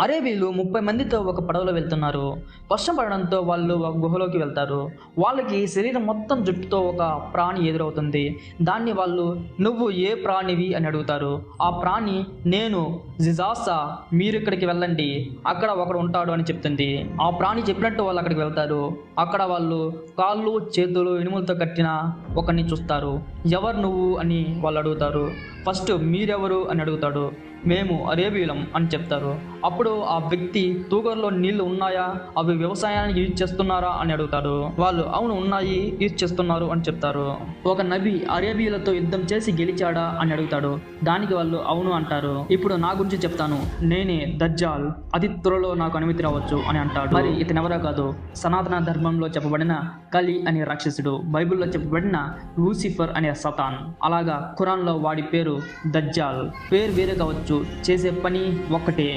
అరేబీలు 30 మందితో ఒక పడవలో వెళ్తున్నారు. వర్షం పడడంతో వాళ్ళు ఒక గుహలోకి వెళ్తారు. వాళ్ళకి శరీరం మొత్తం జుట్టుతో ఒక ప్రాణి ఎదురవుతుంది. దాన్ని వాళ్ళు "నువ్వు ఏ ప్రాణివి?" అని అడుగుతారు. ఆ ప్రాణి "నేను జిజాసా, మీరు ఇక్కడికి వెళ్ళండి, అక్కడ ఒకడు ఉంటాడు" అని చెప్తుంది. ఆ ప్రాణి చెప్పినట్టు వాళ్ళు అక్కడికి వెళ్తారు. అక్కడ వాళ్ళు కాళ్ళు చేతులు ఇనుములతో కట్టిన ఒకరిని చూస్తారు. "ఎవరు నువ్వు?" అని వాళ్ళు అడుగుతారు. ఫస్ట్ "మీరెవరు?" అని అడుగుతాడు. "మేము అరేబీయులం" అని చెప్తారు. అప్పుడు ఆ వ్యక్తి "తూగర్లో నీళ్లు ఉన్నాయా? అవి వ్యవసాయానికి యూజ్ చేస్తున్నారా?" అని అడుగుతాడు. వాళ్ళు "అవును, ఉన్నాయి, యూజ్ చేస్తున్నారు" అని చెప్తారు. ఒక నబి అరేబియులతో యుద్ధం చేసి గెలిచాడా అని అడుగుతాడు. దానికి వాళ్ళు "అవును" అంటారు. "ఇప్పుడు నా గురించి చెప్తాను, నేనే దజ్జాల్, అతి త్వరలో నాకు అనుమతి రావచ్చు" అని అంటాడు. మరి ఇతనెవరో కాదు, సనాతన ధర్మంలో చెప్పబడిన కలి అనే రాక్షసుడు, బైబిల్లో చెప్పబడిన లూసిఫర్ అనే సతాన్. అలాగా ఖురాన్లో వాడి పేరు దజ్జాల్. పేరు వేరే కావచ్చు, చేసే పని ఒక్కటే.